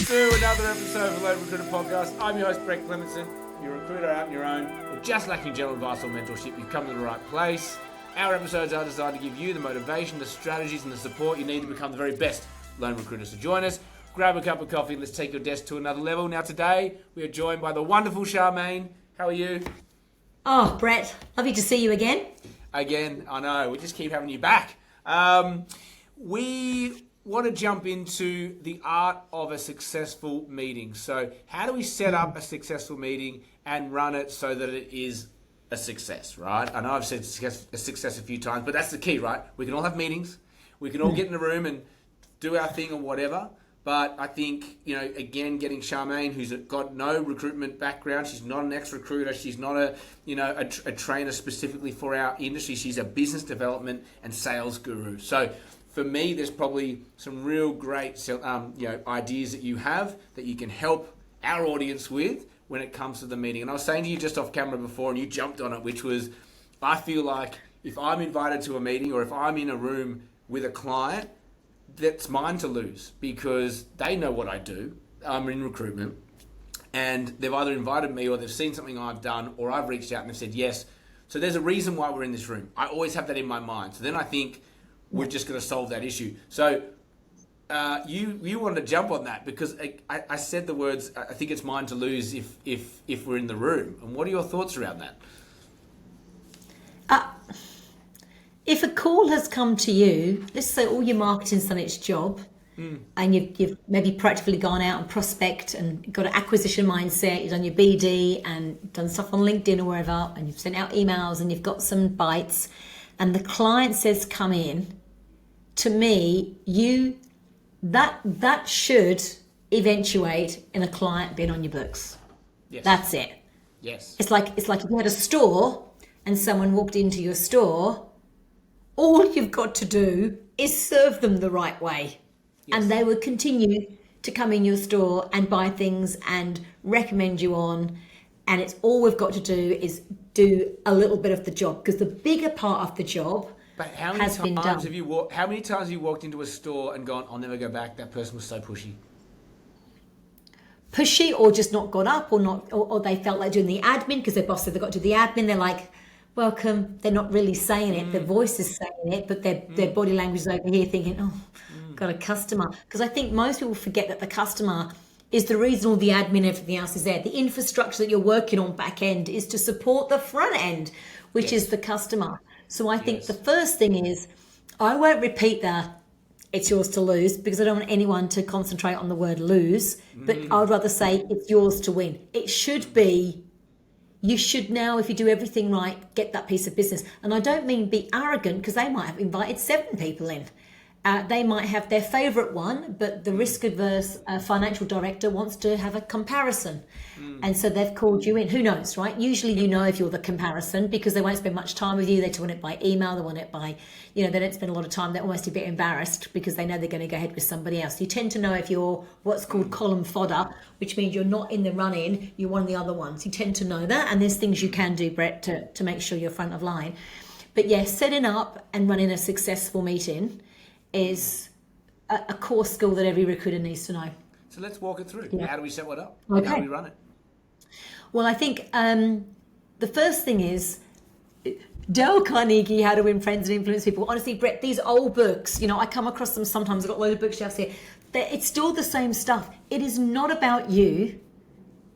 to another episode of the Load Recruiter Podcast. I'm your host, Brett Clementson. You're a recruiter out on your own, or just lacking general advice or mentorship, you've come to the right place. Our episodes are designed to give you the motivation, the strategies, and the support you need to become the very best lone recruiter. So join us, grab a cup of coffee, and let's take your desk to another level. Now today, we are joined by the wonderful Charmaine. How are you? Oh, Brett, lovely to see you again. Again, I know, we just keep having you back. We want to jump into the art of a successful meeting. So how do we set up a successful meeting and run it so that it is a success, right? I know I've said success a few times, but that's the key, right? We can all have meetings. We can all get in a room and do our thing or whatever. But I think, again, getting Charmaine, who's got no recruitment background, she's not an ex-recruiter, she's not a trainer specifically for our industry. She's a business development and sales guru. So for me, there's probably some real great, ideas that you have that you can help our audience with when it comes to the meeting. And I was saying to you just off camera before, and you jumped on it, which was, I feel like if I'm invited to a meeting or if I'm in a room with a client, that's mine to lose because they know what I do. I'm in recruitment and they've either invited me or they've seen something I've done or I've reached out and they've said yes. So there's a reason why we're in this room. I always have that in my mind. So then I think we're just going to solve that issue. So you wanted to jump on that because I said the words, I think it's mine to lose if we're in the room. And what are your thoughts around that? If a call has come to you, let's say all your marketing's done its job, and you've maybe practically gone out and prospect and got an acquisition mindset, you've done your BD and done stuff on LinkedIn or wherever, and you've sent out emails and you've got some bites, and the client says come in, to me, that should eventuate in a client being on your books. Yes. That's it. Yes. It's like if you had a store and someone walked into your store, all you've got to do is serve them the right way. Yes. And they will continue to come in your store and buy things and recommend you on. And it's all we've got to do is do a little bit of the job because the bigger part of the job has been done. How many times have you walked into a store and gone, I'll never go back, that person was so pushy? Pushy or just not got up or they felt like doing the admin because their boss said they've got to do the admin. They're like, welcome. They're not really saying it. Their voice is saying it, but their body language is over here thinking, got a customer. Because I think most people forget that the customer is the reason all the admin and everything else is there. The infrastructure that you're working on back end is to support the front end, which is the customer. So I think the first thing is, I won't repeat that it's yours to lose because I don't want anyone to concentrate on the word lose, but I would rather say it's yours to win. It should be, you should now, if you do everything right, get that piece of business. And I don't mean be arrogant because they might have invited 7 people in. They might have their favourite one, but the risk-averse financial director wants to have a comparison. And so they've called you in. Who knows, right? Usually you know if you're the comparison because they won't spend much time with you. They want it by email. They want it by, they don't spend a lot of time. They're almost a bit embarrassed because they know they're going to go ahead with somebody else. You tend to know if you're what's called column fodder, which means you're not in the run-in, you're one of the other ones. You tend to know that. And there's things you can do, Brett, to make sure you're front of line. But setting up and running a successful meeting is a core skill that every recruiter needs to know. So let's walk it through. How do we set one up? Okay. How do we run it? Well, I think the first thing is Dale Carnegie, How to Win Friends and Influence People. Honestly, Brett, these old books, I come across them sometimes. I've got a load of bookshelves here. It's still the same stuff. It is not about you.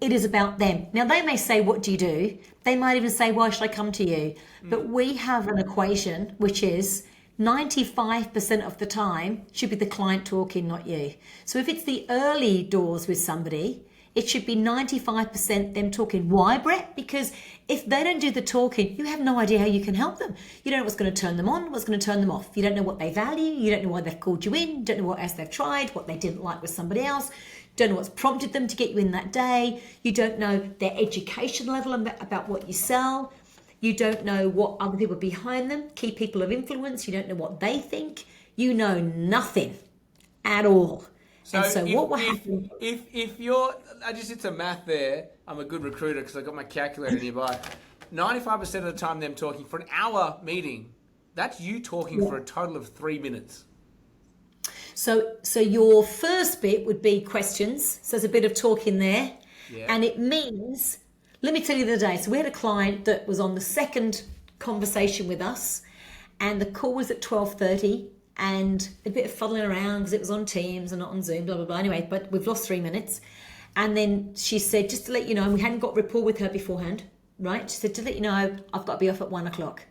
It is about them. Now, they may say, what do you do? They might even say, why should I come to you? But we have an equation, which is 95% of the time should be the client talking, not you. So if it's the early doors with somebody, it should be 95% them talking. Why, Brett? Because if they don't do the talking, you have no idea how you can help them. You don't know what's going to turn them on, what's going to turn them off. You don't know what they value. You don't know why they've called you in. You don't know what else they've tried, what they didn't like with somebody else. You don't know what's prompted them to get you in that day. You don't know their education level about what you sell. You don't know what other people behind them, key people of influence. You don't know what they think. You know nothing at all. So what will happen? If you're, I just did some math there. I'm a good recruiter because I got my calculator nearby. 95% of the time them talking for an hour meeting, that's you talking for a total of 3 minutes. So your first bit would be questions. So there's a bit of talk in there. Yeah. And it means, let me tell you the other day. So we had a client that was on the second conversation with us, and the call was at 12:30, and a bit of fuddling around because it was on Teams and not on Zoom, blah, blah, blah. Anyway, but we've lost 3 minutes. And then she said, just to let you know, and we hadn't got rapport with her beforehand, right? She said, to let you know, I've got to be off at 1 o'clock.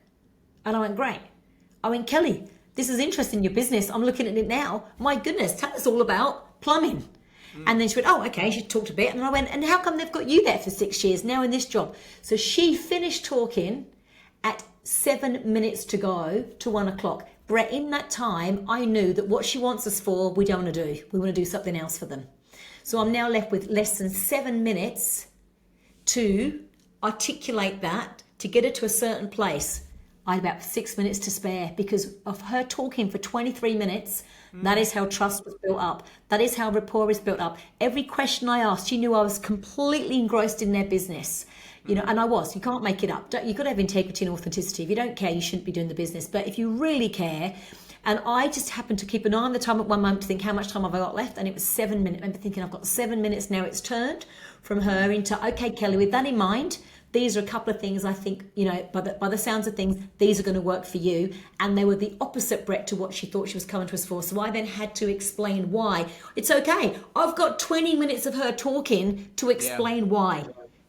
And I went, great. I went, Kelly, this is interesting, your business. I'm looking at it now. My goodness, tell us all about plumbing. And then she went, oh, okay. She talked a bit. And I went, and how come they've got you there for 6 years now in this job? So she finished talking at 7 minutes to go to 1 o'clock. Brett, in that time, I knew that what she wants us for, we don't want to do. We want to do something else for them. So I'm now left with less than 7 minutes to articulate that, to get her to a certain place. I had about 6 minutes to spare because of her talking for 23 minutes. That is how trust was built up. That is how rapport is built up. Every question I asked, she knew I was completely engrossed in their business. You know, and I was. You can't make it up. You've got to have integrity and authenticity. If you don't care, you shouldn't be doing the business. But if you really care, and I just happened to keep an eye on the time at one moment to think, how much time have I got left? And it was 7 minutes. I remember thinking, I've got 7 minutes now. It's turned from her into, okay, Kelly, with that in mind, these are a couple of things I think, you know, by the sounds of things, these are going to work for you. And they were the opposite, Brett, to what she thought she was coming to us for. So I then had to explain why. It's okay. I've got 20 minutes of her talking to explain why.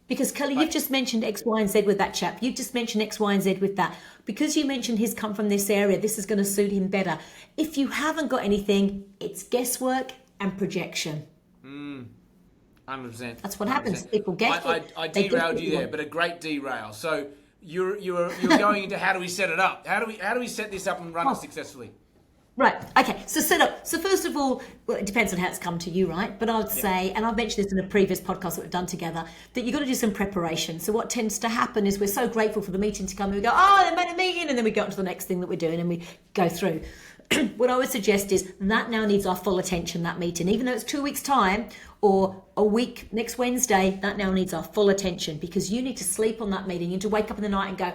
Because Kelly, you've just mentioned X, Y, and Z with that chap. You've just mentioned X, Y, and Z with that. Because you mentioned he's come from this area, this is going to suit him better. If you haven't got anything, it's guesswork and projection. 100%. That's what happens. People guess it. I derailed you there, but a great derail. So you're going into how do we set it up? How do we set this up and run it successfully? Right. Okay. So set up. So first of all, well, it depends on how it's come to you, right? But I would say, and I've mentioned this in a previous podcast that we've done together, that you've got to do some preparation. So what tends to happen is we're so grateful for the meeting to come, and we go, oh, they made a meeting, and then we go on to the next thing that we're doing, and we go through. What I would suggest is that now needs our full attention, that meeting. Even though it's 2 weeks' time or a week next Wednesday, that now needs our full attention because you need to sleep on that meeting. You need to wake up in the night and go,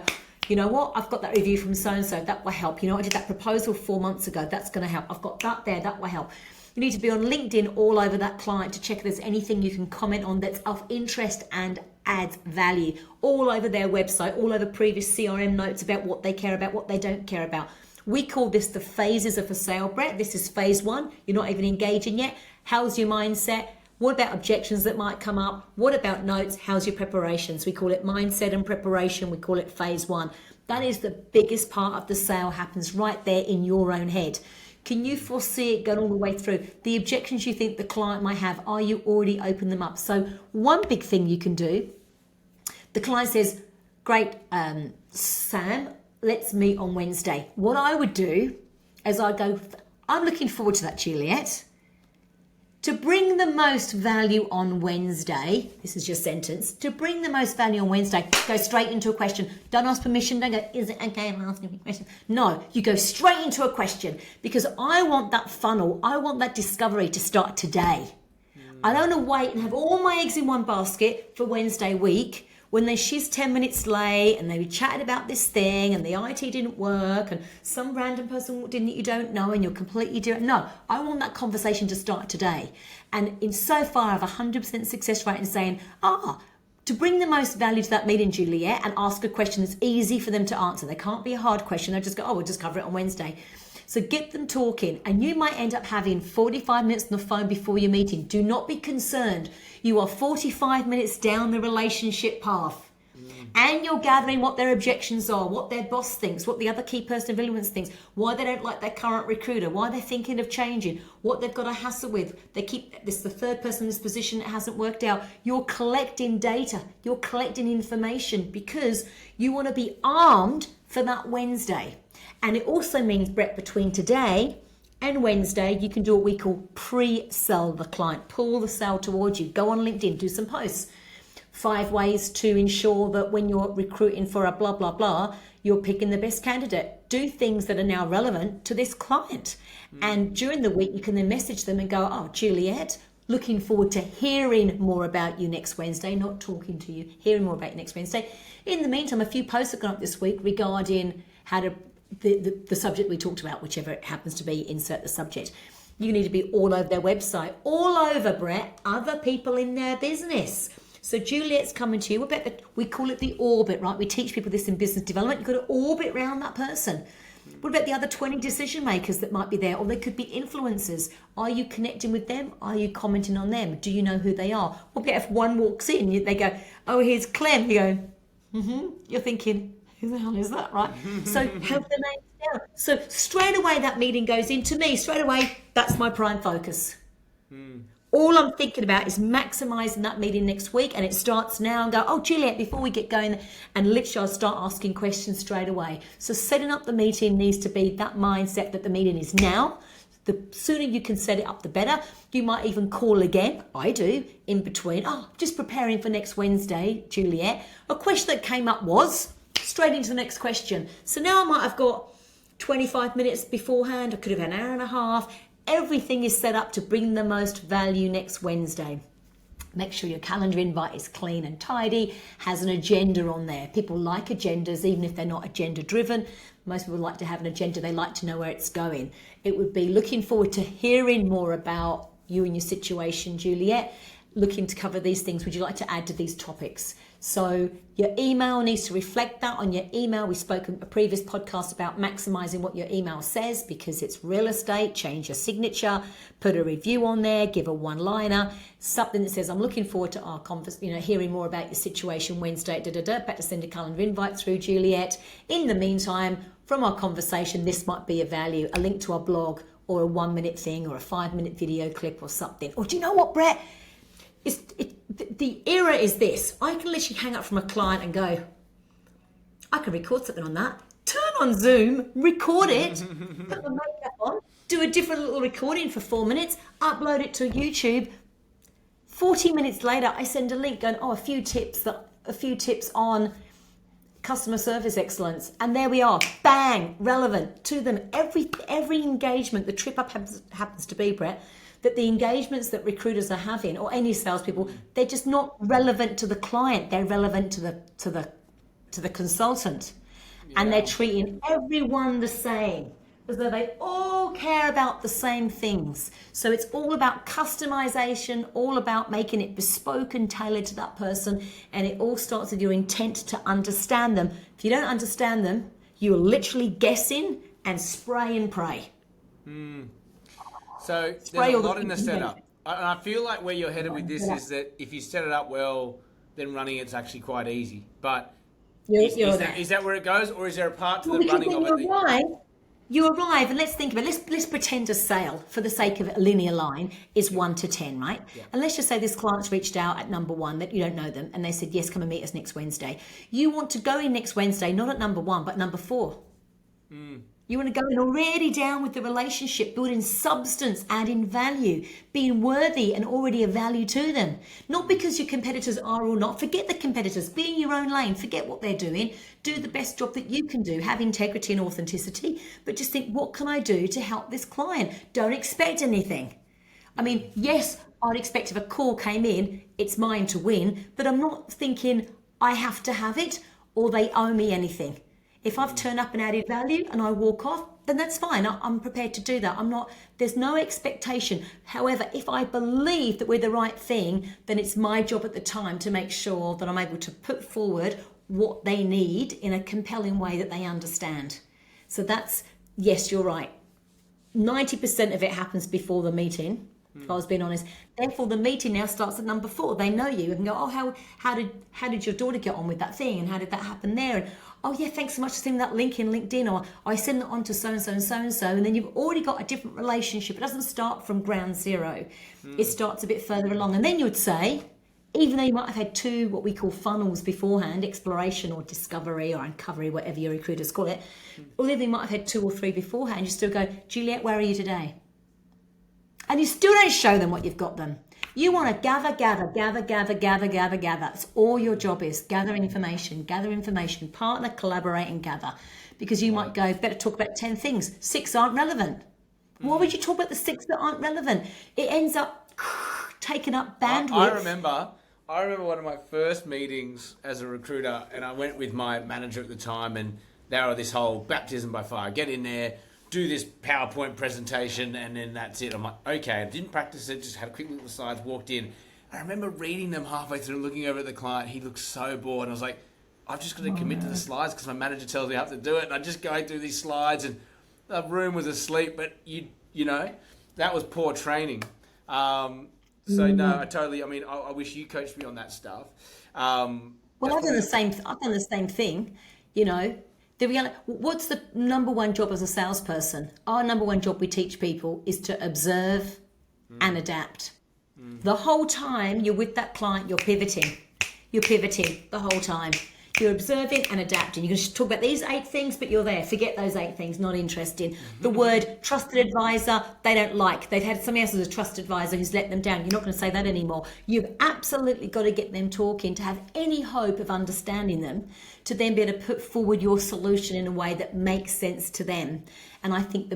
you know what, I've got that review from so-and-so, that will help. You know, I did that proposal 4 months ago, that's going to help. I've got that there, that will help. You need to be on LinkedIn all over that client to check if there's anything you can comment on that's of interest and adds value. All over their website, all over previous CRM notes about what they care about, what they don't care about. We call this the phases of a sale, Brett. This is phase 1. You're not even engaging yet. How's your mindset? What about objections that might come up? What about notes? How's your preparations? We call it mindset and preparation. We call it phase 1. That is the biggest part of the sale, happens right there in your own head. Can you foresee it going all the way through? The objections you think the client might have, are you already open them up? So one big thing you can do, the client says, great, Sam, let's meet on Wednesday. What I would do is I go, I'm looking forward to that, Juliet. To bring the most value on Wednesday, this is your sentence, to bring the most value on Wednesday, go straight into a question. Don't ask permission, don't go, is it okay I'm asking a question? No, you go straight into a question because I want that funnel, I want that discovery to start today. I don't want to wait and have all my eggs in one basket for Wednesday week when she's 10 minutes late and they were chatting about this thing and the IT didn't work and some random person walked in that you don't know and you're completely different. No, I want that conversation to start today. And in so far, I have 100% success rate in saying, to bring the most value to that meeting, Juliet, and ask a question that's easy for them to answer. They can't be a hard question. They'll just go, we'll just cover it on Wednesday. So get them talking, and you might end up having 45 minutes on the phone before your meeting. Do not be concerned. You are 45 minutes down the relationship path, and you're gathering what their objections are, what their boss thinks, what the other key person of influence thinks, why they don't like their current recruiter, why they're thinking of changing, what they've got a hassle with. This is the third person in this position that hasn't worked out. You're collecting data, you're collecting information because you want to be armed for that Wednesday. And it also means, Brett, between today and Wednesday, you can do what we call pre-sell the client. Pull the sale towards you. Go on LinkedIn, do some posts. 5 ways to ensure that when you're recruiting for a blah, blah, blah, you're picking the best candidate. Do things that are now relevant to this client. And during the week, you can then message them and go, Juliet, looking forward to hearing more about you next Wednesday, not talking to you, hearing more about you next Wednesday. In the meantime, a few posts have gone up this week regarding how to the subject we talked about, whichever it happens to be, insert the subject. You need to be all over their website, all over, Brett, other people in their business. So Juliet's coming to you. We call it the orbit, right? We teach people this in business development. You've got to orbit around that person. What about the other 20 decision makers that might be there? Or they could be influencers. Are you connecting with them? Are you commenting on them? Do you know who they are? What about if one walks in, they go, oh, here's Clem. You go, You're thinking, who the hell is that, right? So have the name down. So straight away that meeting goes into me. Straight away, that's my prime focus. All I'm thinking about is maximising that meeting next week, and it starts now, and go, oh, Juliet, before we get going, and literally I'll start asking questions straight away. So setting up the meeting needs to be that mindset that the meeting is now. The sooner you can set it up, the better. You might even call again. I do, in between. Oh, just preparing for next Wednesday, Juliet. A question that came up was, straight into the next question. So now I might have got 25 minutes beforehand. I could have had an hour and a half. Everything is set up to bring the most value next Wednesday. Make sure your calendar invite is clean and tidy, has an agenda on there. People like agendas, even if they're not agenda driven. Most people like to have an agenda. They like to know where it's going. It would be looking forward to hearing more about you and your situation, Juliet. Looking to cover these things. Would you like to add to these topics? So your email needs to reflect that. On your email, we spoke in a previous podcast about maximizing what your email says, because it's real estate. Change your signature, put a review on there, give a one-liner, something that says, I'm looking forward to our conversation, hearing more about your situation Wednesday, back to send a calendar invite through, Juliet. In the meantime, from our conversation, this might be of value, a link to our blog, or a 1-minute thing, or a 5-minute video clip or something. Or do you know what, Brett? The era is this. I can literally hang up from a client and go, I can record something on that. Turn on Zoom, record it, put my makeup on, do a different little recording for 4 minutes, upload it to YouTube. 40 minutes later, I send a link going, a few tips on customer service excellence. And there we are, bang, relevant to them. Every engagement, the trip up happens to be, Brett, that the engagements that recruiters are having, or any salespeople, they're just not relevant to the client. They're relevant to the consultant, and they're treating everyone the same, as though they all care about the same things. So it's all about customization, all about making it bespoke and tailored to that person, and it all starts with your intent to understand them. If you don't understand them, you're literally guessing and spray and pray. So there's a lot in the setup. And I feel like where you're headed with this is that if you set it up well, then running it's actually quite easy. But is that where it goes, or is there a part to the running of it? You arrive, and let's think about it. Let's pretend a sale, for the sake of a linear line, is 1 to 10, right? Yeah. And let's just say this client's reached out at number 1, that you don't know them, and they said, yes, come and meet us next Wednesday. You want to go in next Wednesday, not at number 1, but number 4. You want to go in already down with the relationship, building substance, adding value, being worthy and already of value to them. Not because your competitors are or not. Forget the competitors. Be in your own lane. Forget what they're doing. Do the best job that you can do. Have integrity and authenticity. But just think, what can I do to help this client? Don't expect anything. I mean, yes, I'd expect if a call came in, it's mine to win. But I'm not thinking I have to have it or they owe me anything. If I've turned up and added value and I walk off, then that's fine. I'm prepared to do that. There's no expectation. However, if I believe that we're the right thing, then it's my job at the time to make sure that I'm able to put forward what they need in a compelling way that they understand. So that's, yes, you're right. 90% of it happens before the meeting, if I was being honest. Therefore, the meeting now starts at number 4. They know you and go, oh, how did your daughter get on with that thing? And how did that happen there? And, oh, yeah, thanks so much for sending that link in LinkedIn, or I send that on to so-and-so and so-and-so. And then you've already got a different relationship. It doesn't start from ground zero. It starts a bit further along. And then you would say, even though you might have had 2, what we call funnels beforehand, exploration or discovery or uncovery, whatever your recruiters call it, or even you might have had 2 or 3 beforehand, you still go, Juliet, where are you today? And you still don't show them what you've got them. You want to gather. That's all your job is. Gather information, partner, collaborate and gather. Because you might go, better talk about 10 things. 6 aren't relevant. Why would you talk about the 6 that aren't relevant? It ends up taking up bandwidth. I remember one of my first meetings as a recruiter, and I went with my manager at the time, and they were this whole baptism by fire. Get in there, do this PowerPoint presentation and then that's it. I'm like, okay, I didn't practice it, just had a quick look at the slides, walked in. I remember reading them halfway through, looking over at the client. He looked so bored. And I was like, I've just got to commit to the slides because my manager tells me I have to do it. And I just go through these slides and the room was asleep. But, you know, that was poor training. No, I wish you coached me on that stuff. Well, I've done the same thing, you know. The reality, what's the number one job as a salesperson? Our number one job we teach people is to observe and adapt. The whole time you're with that client, you're pivoting. You're pivoting the whole time. You're observing and adapting. You can talk about these 8 things, but you're there. Forget those 8 things, not interested. The word trusted advisor, they don't like. They've had somebody else as a trusted advisor who's let them down. You're not going to say that anymore. You've absolutely got to get them talking to have any hope of understanding them, to then be able to put forward your solution in a way that makes sense to them. And I think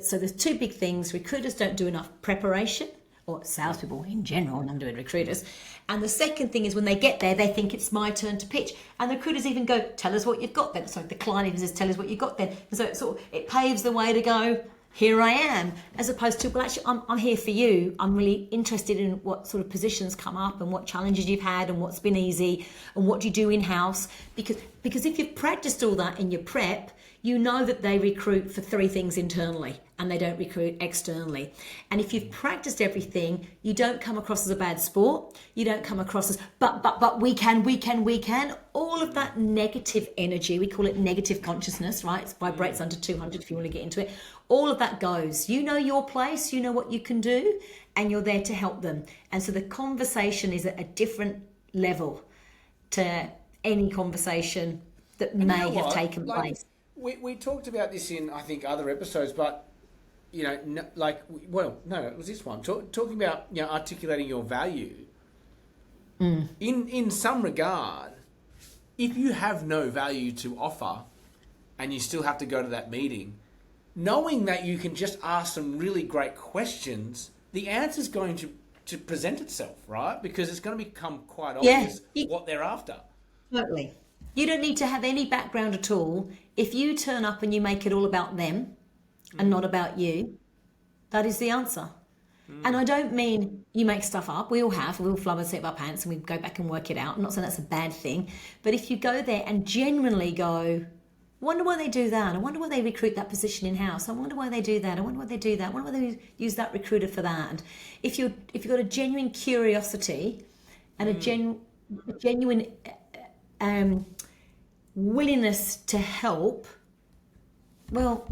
so there's 2 big things. Recruiters don't do enough preparation, or salespeople in general, and I'm doing recruiters. And the second thing is when they get there, they think it's my turn to pitch. And the recruiters even go, tell us what you've got then. So the client even says, tell us what you've got then. And so it paves the way to go, here I am, as opposed to, well, actually, I'm here for you. I'm really interested in what sort of positions come up and what challenges you've had and what's been easy and what do you do in-house. Because if you've practiced all that in your prep, you know that they recruit for 3 things internally and they don't recruit externally. And if you've practiced everything, you don't come across as a bad sport. You don't come across as, but we can. All of that negative energy, we call it negative consciousness, right? It vibrates under 200 if you want to get into it. All of that goes. You know your place, you know what you can do, and you're there to help them. And so the conversation is at a different level to any conversation that may have taken place. We talked about this in, I think, other episodes, but, you know, it was this one. Talking about, you know, articulating your value. In some regard, if you have no value to offer and you still have to go to that meeting, knowing that you can just ask some really great questions, the answer's going to present itself, right? Because it's going to become quite obvious what they're after. Totally. You don't need to have any background at all. If you turn up and you make it all about them and not about you, that is the answer. And I don't mean you make stuff up. We all have. We all flub and sit up our pants and we go back and work it out. I'm not saying that's a bad thing. But if you go there and genuinely go, I wonder why they do that. I wonder why they recruit that position in-house. I wonder why they do that. I wonder why they do that. I wonder why they use that recruiter for that. And if you've got a genuine curiosity and a genuine willingness to help, well,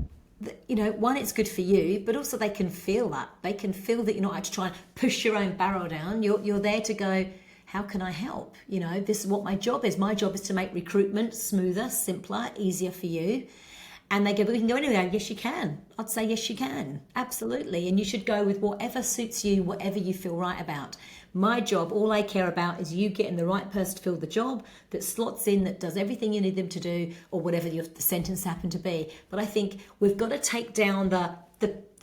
you know, one, it's good for you, but also they can feel that. They can feel that you're not actually trying to push your own barrel down. You're there to go, how can I help? You know, this is what my job is. My job is to make recruitment smoother, simpler, easier for you. And they go, but we can go anywhere. Yes, you can. I'd say yes, you can. Absolutely. And you should go with whatever suits you, whatever you feel right about. My job, all I care about is you getting the right person to fill the job that slots in, that does everything you need them to do, or whatever the sentence happened to be. But I think we've got to take down the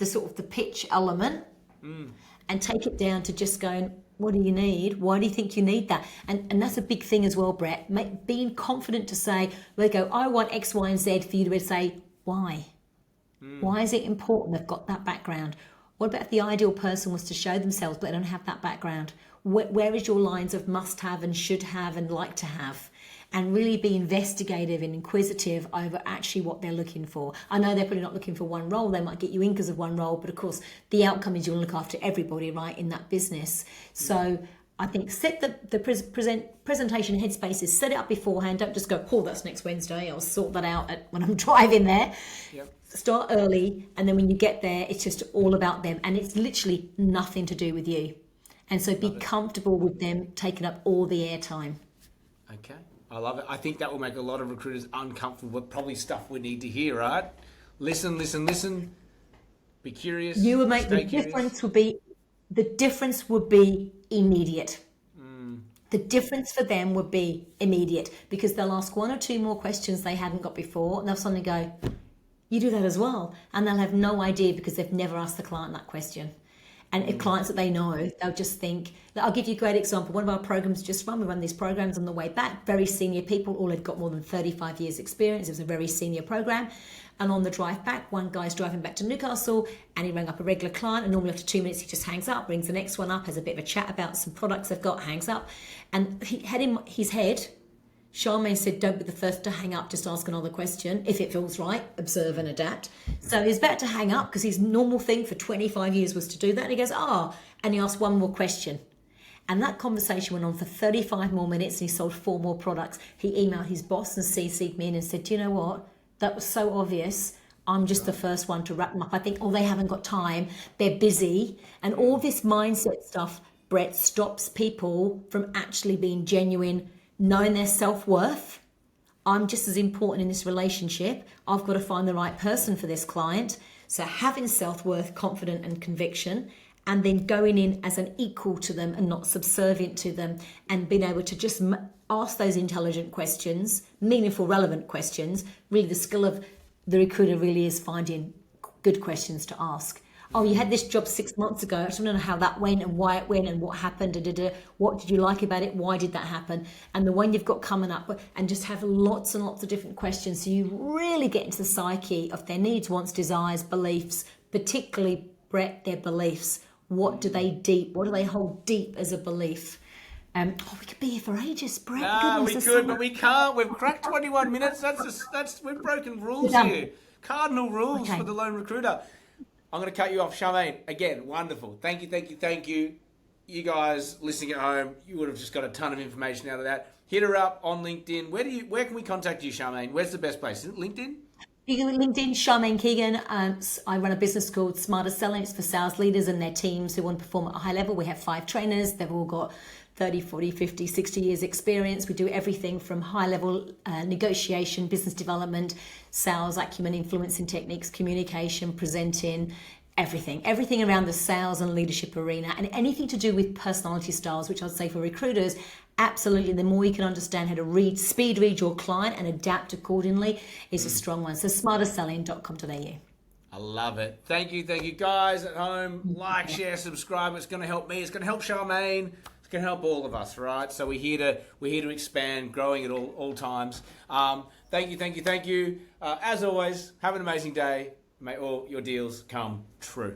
sort of the pitch element and take it down to just going, what do you need? Why do you think you need that? And that's a big thing as well, Brett. Being confident to say, they go, I want X, Y, and Z, for you to be able to say, why? Why is it important they've got that background? What about if the ideal person was to show themselves but they don't have that background? Where is your lines of must have and should have and like to have? And really be investigative and inquisitive over actually what they're looking for. I know they're probably not looking for one role. They might get you in because of one role, but of course the outcome is you want to look after everybody, right, in that business. So I think set the presentation headspaces, set it up beforehand. Don't just go, oh, that's next Wednesday. I'll sort that out when I'm driving there. Yep. Start early, and then when you get there, it's just all about them. And it's literally nothing to do with you. And so be comfortable with them taking up all the airtime. Okay. I love it. I think that will make a lot of recruiters uncomfortable with probably stuff we need to hear, right? Listen. Be curious. You would make the difference would be immediate. The difference for them would be immediate, because they'll ask 1 or 2 more questions they hadn't got before, and they'll suddenly go, you do that as well. And they'll have no idea because they've never asked the client that question. And if clients that they know, they'll just think, I'll give you a great example. One of our programs just run, we run these programs on the way back, very senior people, all had got more than 35 years experience. It was a very senior program. And on the drive back, one guy's driving back to Newcastle and he rang up a regular client, and normally after 2 minutes he just hangs up, brings the next one up, has a bit of a chat about some products they've got, hangs up. And he had in his head, Charmaine said, don't be the first to hang up, just ask another question. If it feels right, observe and adapt. So he's about to hang up because his normal thing for 25 years was to do that. And he goes, and he asked one more question. And that conversation went on for 35 more minutes and he sold 4 more products. He emailed his boss and CC'd me in and said, do you know what? That was so obvious. I'm just the first one to wrap them up. I think, they haven't got time. They're busy. And all this mindset stuff, Brett, stops people from actually being genuine, knowing their self-worth. I'm just as important in this relationship. I've got to find the right person for this client. So having self-worth, confidence and conviction, and then going in as an equal to them and not subservient to them, and being able to just ask those intelligent questions, meaningful, relevant questions. Really the skill of the recruiter really is finding good questions to ask. You had this job 6 months ago. I just want to know how that went and why it went and what happened. What did you like about it? Why did that happen? And the one you've got coming up, and just have lots and lots of different questions. So you really get into the psyche of their needs, wants, desires, beliefs, particularly, Brett, their beliefs. What do they hold deep as a belief? We could be here for ages, Brett. We could, but we can't. We've cracked 21 minutes. We've broken rules here. Cardinal rules for the lone recruiter. I'm going to cut you off, Charmaine. Again, wonderful. Thank you. You guys listening at home, you would have just got a ton of information out of that. Hit her up on LinkedIn. Where can we contact you, Charmaine? Where's the best place? Is it LinkedIn? You can LinkedIn, Charmaine Keegan. I run a business called Smarter Selling. It's for sales leaders and their teams who want to perform at a high level. We have 5 trainers. They've all got 30, 40, 50, 60 years experience. We do everything from high level negotiation, business development, sales acumen, influencing techniques, communication, presenting, everything around the sales and leadership arena, and anything to do with personality styles, which I'd say for recruiters, absolutely, the more you can understand how to speed read your client and adapt accordingly is a strong one. So smarterselling.com.au. I love it. Thank you guys at home. Like, share, subscribe. It's going to help me. It's going to help Charmaine. It's going to help all of us, right? So we're here to expand, growing at all times. Thank you. As always, have an amazing day. May all your deals come true.